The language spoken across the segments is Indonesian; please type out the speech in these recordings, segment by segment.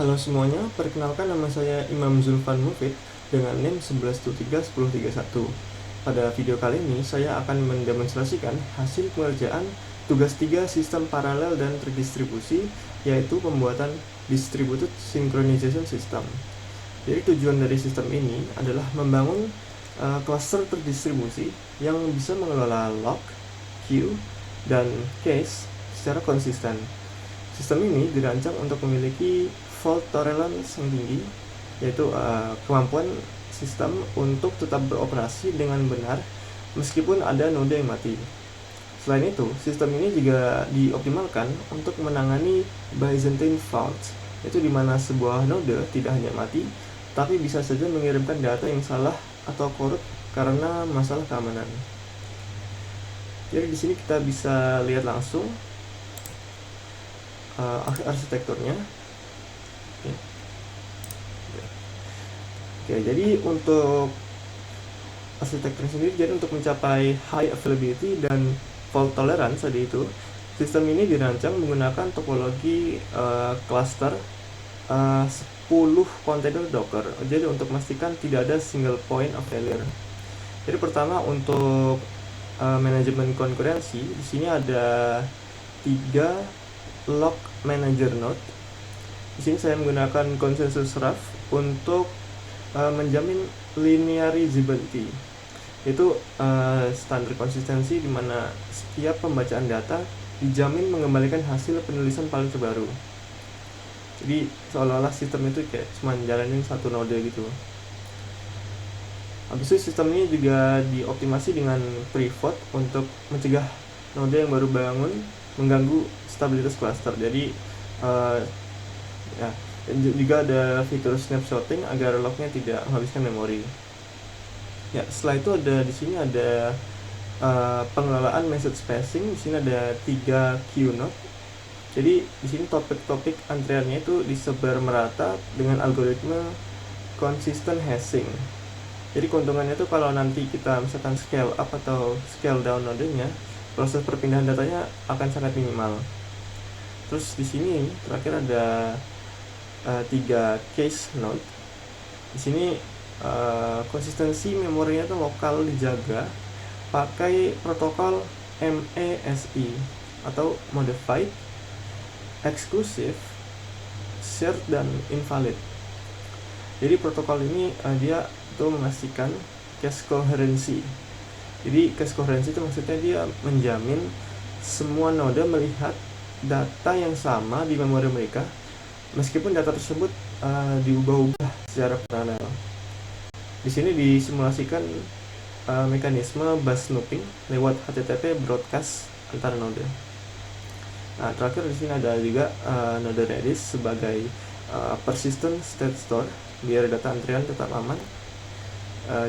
Halo semuanya, perkenalkan nama saya Imam Zulfan Mufid dengan NIM 11231031. Pada video kali ini, saya akan mendemonstrasikan hasil pengerjaan tugas 3 sistem paralel dan terdistribusi, yaitu pembuatan Distributed Synchronization System. Jadi tujuan dari sistem ini adalah membangun cluster terdistribusi yang bisa mengelola lock, queue, dan cache secara konsisten. Sistem ini dirancang untuk memiliki fault tolerance yang tinggi, yaitu kemampuan sistem untuk tetap beroperasi dengan benar meskipun ada node yang mati. Selain itu, sistem ini juga dioptimalkan untuk menangani Byzantine faults, yaitu di mana sebuah node tidak hanya mati, tapi bisa saja mengirimkan data yang salah atau korup karena masalah keamanan. Jadi di sini kita bisa lihat langsung arsitekturnya. Oke, jadi untuk arsitektur sendiri, jadi untuk mencapai high availability dan fault tolerance tadi itu, sistem ini dirancang menggunakan topologi cluster 10 kontainer Docker. Jadi untuk memastikan tidak ada single point of failure. Jadi pertama untuk manajemen konkurensi, di sini ada 3 lock manager node. Di sini saya menggunakan consensus rough untuk menjamin linearizability. Itu standar konsistensi di mana setiap pembacaan data dijamin mengembalikan hasil penulisan paling terbaru. Jadi seolah-olah sistem itu kayak cuma jalanin satu node gitu. Habis itu sistem ini juga dioptimasi dengan pre-fault untuk mencegah node yang baru bangun mengganggu stabilitas cluster. Jadi dan juga ada fitur snapshotting agar locknya tidak menghabiskan memori. Ya, setelah itu di sini ada pengelolaan message spacing. Di sini ada 3 queue node. Jadi di sini topik-topik antriannya itu disebar merata dengan algoritma consistent hashing. Jadi keuntungannya itu kalau nanti kita misalkan scale up atau scale down nodenya, proses perpindahan datanya akan sangat minimal. Terus di sini terakhir ada 3 cache node. Di sini konsistensi memorinya itu lokal dijaga pakai protokol MESI atau Modified, Exclusive, Shared, dan Invalid. Jadi protokol ini dia itu memastikan cache coherency. Jadi cache coherency itu maksudnya dia menjamin semua node melihat data yang sama di memori mereka meskipun data tersebut diubah-ubah secara paralel. Di sini disimulasikan mekanisme bus snooping lewat HTTP broadcast antar node. Nah, terakhir di sini ada juga node Redis sebagai persistent state store biar data antrian tetap aman.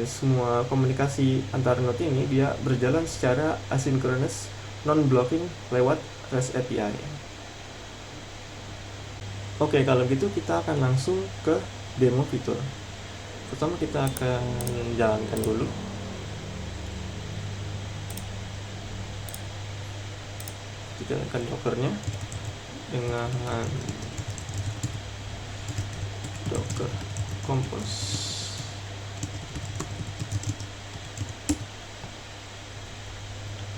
Semua komunikasi antar node ini dia berjalan secara asynchronous non-blocking lewat REST API. Oke, kalau gitu kita akan langsung ke demo fitur. Pertama kita akan jalankan dulu. Kita akan dockernya dengan docker compose.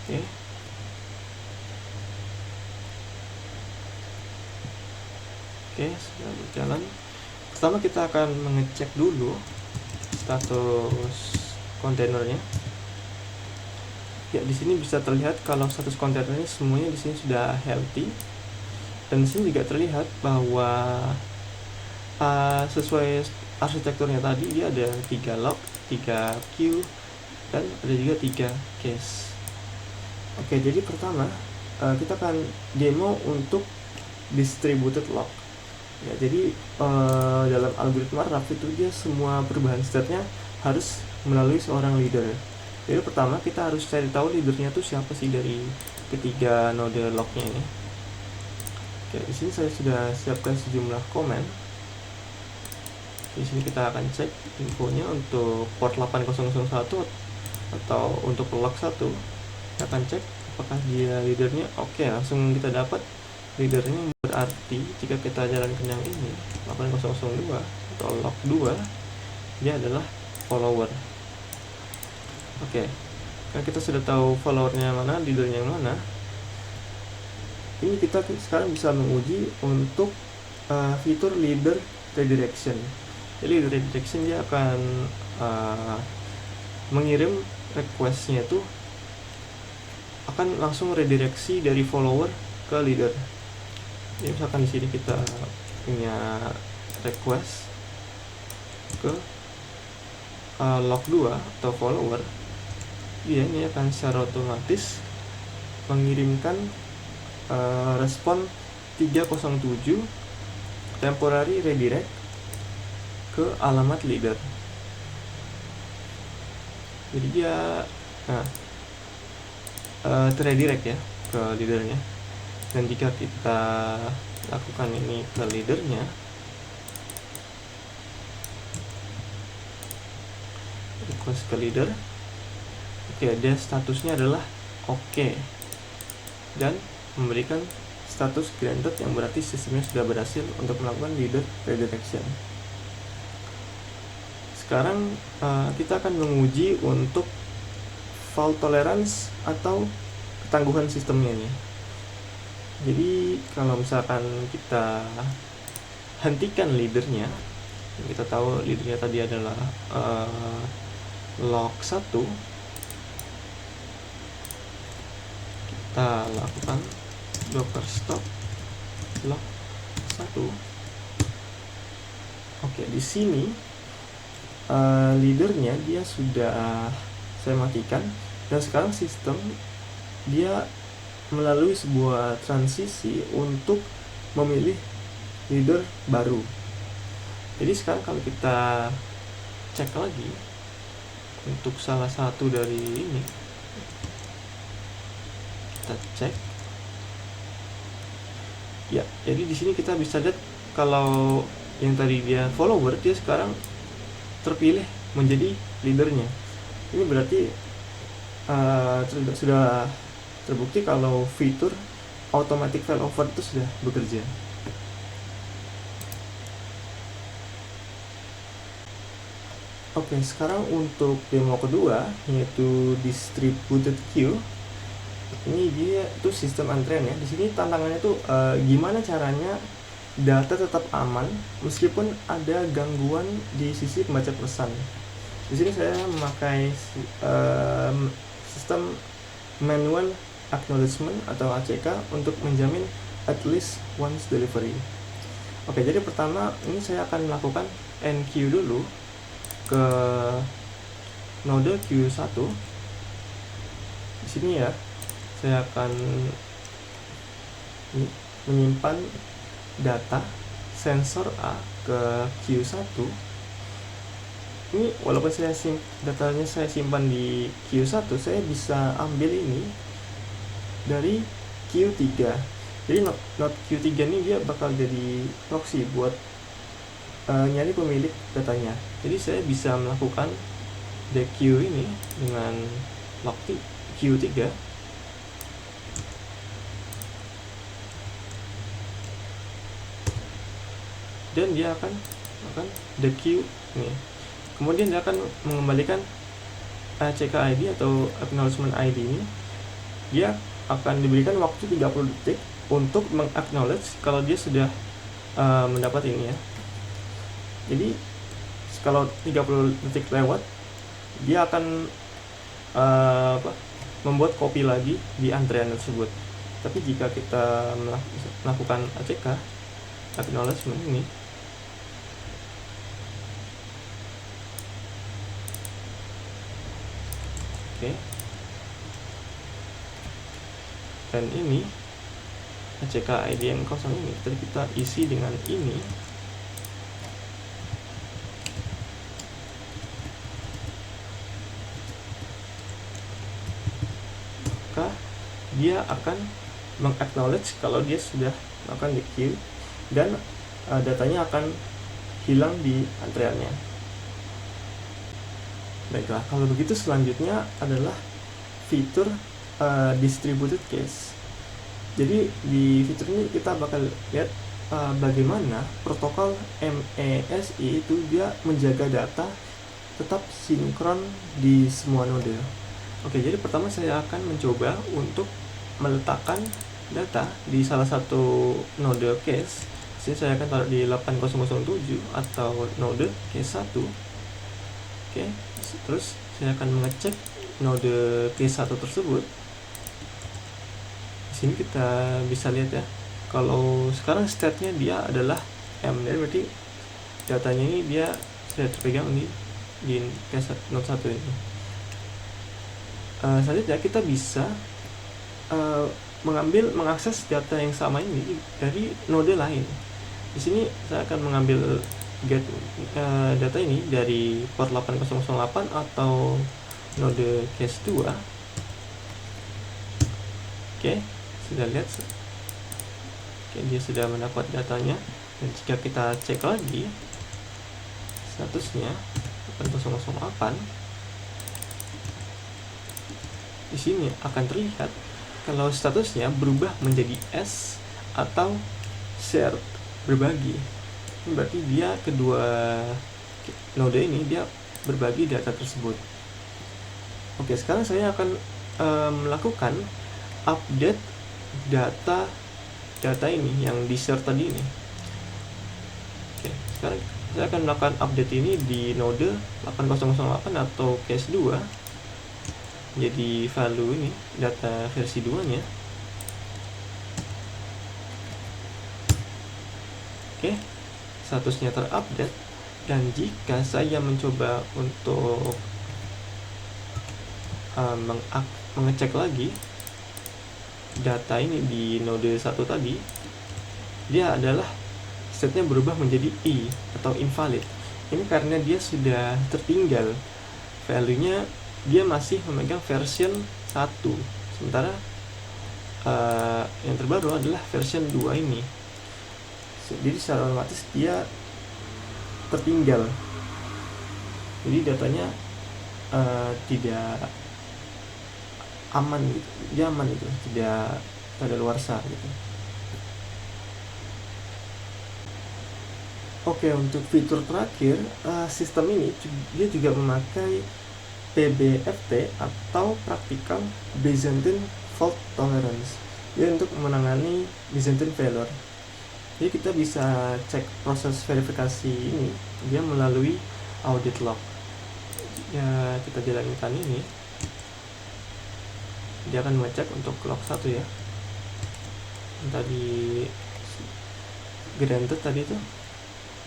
Oke. Oke, sudah berjalan. Pertama kita akan mengecek dulu status kontainernya. Ya, di sini bisa terlihat kalau status kontainernya semuanya di sini sudah healthy. Dan di sini juga terlihat bahwa sesuai arsitekturnya tadi dia ada 3 lock, 3 queue, dan ada juga 3 cache. Oke, jadi pertama kita akan demo untuk distributed lock. Ya, jadi dalam algoritma RAF itu dia semua perubahan state-nya harus melalui seorang leader. Jadi pertama kita harus cari tahu leadernya itu siapa sih dari ketiga node locknya ini. Oke, di sini saya sudah siapkan sejumlah komen. Di sini kita akan cek infonya untuk port 8001 atau untuk lock 1. Kita akan cek apakah dia leadernya. Oke, langsung kita dapat leadernya berarti jika kita jalankan yang ini 8002 atau log 2, dia adalah follower. Oke, karena kita sudah tahu followernya mana, leadernya yang mana, ini kita sekarang bisa menguji untuk fitur leader redirection. Jadi leader redirection dia akan mengirim requestnya itu akan langsung redireksi dari follower ke leader. Jadi misalkan di sini kita punya request ke log 2 atau follower, dia ini akan secara otomatis mengirimkan respon 307 temporary redirect ke alamat leader. Jadi dia terredirect ya ke leadernya. Dan jika kita lakukan ini ke leadernya, request ke leader, oke, dia statusnya adalah oke, dan memberikan status granted yang berarti sistemnya sudah berhasil untuk melakukan leader redirection. Sekarang kita akan menguji untuk fault tolerance atau ketangguhan sistemnya nih. Jadi kalau misalkan kita hentikan leadernya, kita tahu leadernya tadi adalah log 1, kita lakukan docker stop log 1. Oke, di sini leadernya dia sudah saya matikan, dan sekarang sistem dia melalui sebuah transisi untuk memilih leader baru. Jadi sekarang kalau kita cek lagi untuk salah satu dari ini, kita cek ya, jadi di sini kita bisa lihat kalau yang tadi dia follower, dia sekarang terpilih menjadi leadernya. Ini berarti sudah terbukti kalau fitur automatic failover itu sudah bekerja. Oke, sekarang untuk demo kedua, yaitu distributed queue. Ini dia itu sistem antrean ya. Di sini tantangannya tuh gimana caranya data tetap aman meskipun ada gangguan di sisi pembaca pesan. Di sini saya memakai sistem manual acknowledgement atau ACK untuk menjamin at least once delivery. Oke, jadi pertama ini saya akan melakukan enqueue dulu ke node Q1. Di sini ya, saya akan menyimpan data sensor A ke Q1. Ini walaupun datanya saya simpan di Q1, saya bisa ambil ini dari Q3. Jadi node Q3 ini dia bakal jadi proxy buat nyari pemilik datanya. Jadi saya bisa melakukan deq ini dengan log Q3, dan dia akan deq ini. Kemudian dia akan mengembalikan ACK ID atau acknowledgement ID ini. Dia akan diberikan waktu 30 detik untuk meng-acknowledge kalau dia sudah mendapat ini ya. Jadi kalau 30 detik lewat, dia akan membuat copy lagi di antrean tersebut. Tapi jika kita melakukan ACK acknowledgement ini, dan ini ACK ID yang kosong ini tadi kita isi dengan ini, maka dia akan meng-acknowledge kalau dia sudah melakukan deq, dan datanya akan hilang di antreannya. Baiklah, kalau begitu selanjutnya adalah fitur distributed cache. Jadi di fitur ini kita bakal lihat bagaimana protokol MESI itu dia menjaga data tetap sinkron di semua node. Oke, jadi pertama saya akan mencoba untuk meletakkan data di salah satu node case. Sini saya akan taruh di 8007 atau node case 1. Oke, terus saya akan mengecek node case 1 tersebut. Di sini kita bisa lihat ya, kalau sekarang state-nya dia adalah M, jadi berarti datanya ini dia sudah terpegang di case node 1 ini. Selanjutnya kita bisa mengakses data yang sama ini dari node lain. Di sini saya akan mengambil data ini dari port 8008 atau node case 2. Oke, sudah lihat. Oke, dia sudah mendapat datanya. Dan jika kita cek lagi statusnya 8008, di sini akan terlihat kalau statusnya berubah menjadi S atau shared, berbagi. Berarti dia kedua node ini dia berbagi data tersebut. Oke, sekarang saya akan melakukan update data ini yang di share tadi ini. Oke, sekarang saya akan melakukan update ini di node 8008 atau case 2. Jadi value ini data versi 2 nya. Oke, statusnya terupdate. Dan jika saya mencoba untuk mengecek lagi data ini di node 1 tadi, dia adalah state-nya berubah menjadi I atau invalid. Ini karena dia sudah tertinggal value-nya, dia masih memegang version 1, sementara yang terbaru adalah version 2 ini. Jadi secara otomatis dia tertinggal, jadi datanya tidak aman gitu, dia aman gitu, tidak kadaluarsa gitu. Oke, untuk fitur terakhir, sistem ini dia juga memakai PBFT atau Practical Byzantine Fault Tolerance, jadi untuk menangani Byzantine failure. Jadi kita bisa cek proses verifikasi ini dia melalui audit log. Ya, kita jalankan ini, dia akan mengecek untuk log 1 ya, tadi granted tadi itu.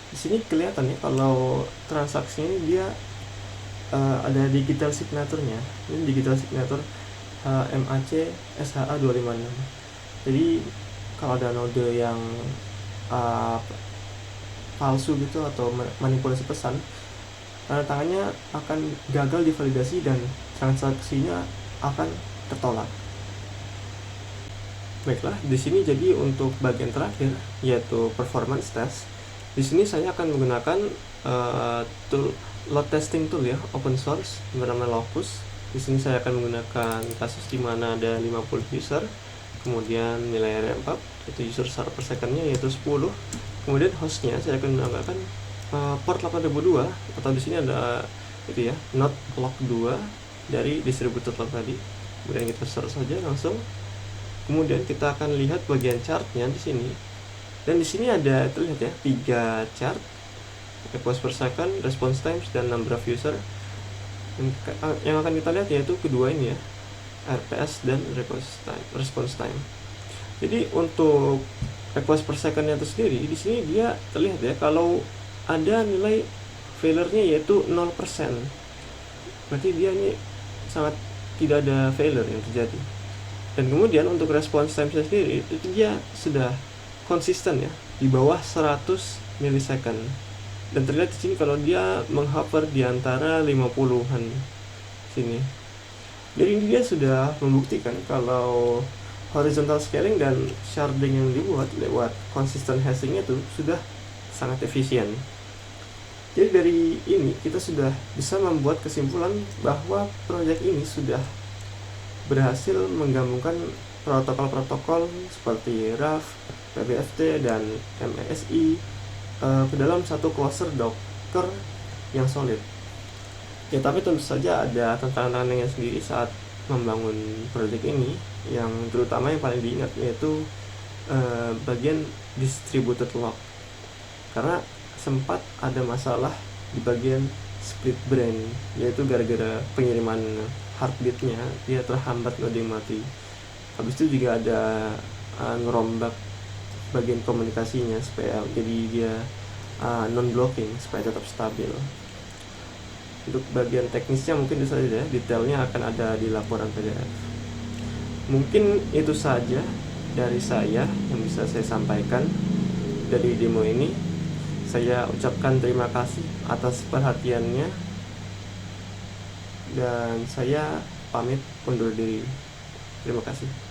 Di sini kelihatan ya kalau transaksi ini dia ada digital signature-nya. Ini digital signature MAC SHA 256. Jadi kalau ada node yang palsu gitu atau manipulasi pesan, tanda tangannya akan gagal divalidasi dan transaksinya akan tertolak. Baiklah, di sini jadi untuk bagian terakhir yaitu performance test. Di sini saya akan menggunakan tool load testing tool ya, open source bernama Locus. Di sini saya akan menggunakan kasus di mana ada 50 user, kemudian nilai ramp up yaitu user per second-nya yaitu 10. Kemudian hostnya saya akan menggunakan port 8002 atau di sini ada itu ya, not log 2 dari distributor log tadi. Kemudian kita search saja langsung. Kemudian kita akan lihat bagian chartnya di sini. Dan di sini ada terlihat ya 3 chart, request per second, response times, dan number of user. Yang akan kita lihat yaitu kedua ini ya, RPS dan response time. Jadi untuk request per second-nya itu sendiri, di sini dia terlihat ya kalau ada nilai failure-nya yaitu 0%. Berarti dia ini sangat tidak ada failure yang terjadi. Dan kemudian untuk response time sendiri itu dia sudah konsisten ya, di bawah 100 milisecond. Dan terlihat di sini kalau dia menghover di antara 50-an sini. Jadi dia sudah membuktikan kalau horizontal scaling dan sharding yang dibuat lewat consistent hashing itu sudah sangat efisien. Jadi dari ini kita sudah bisa membuat kesimpulan bahwa proyek ini sudah berhasil menggabungkan protokol-protokol seperti RAF, PBFT, dan MESI ke dalam satu cluster Docker yang solid. Ya, tapi tentu saja ada tantangan-tantangannya sendiri saat membangun proyek ini, yang terutama yang paling diingat yaitu bagian distributed lock, karena sempat ada masalah di bagian split brain, yaitu gara-gara pengiriman heartbeatnya dia terhambat loading mati. Habis itu juga ada ngerombak bagian komunikasinya supaya jadi dia non blocking supaya tetap stabil. Untuk bagian teknisnya mungkin itu saja, detailnya akan ada di laporan PDF. Mungkin itu saja dari saya yang bisa saya sampaikan dari demo ini. Saya ucapkan terima kasih atas perhatiannya, dan saya pamit undur diri. Terima kasih.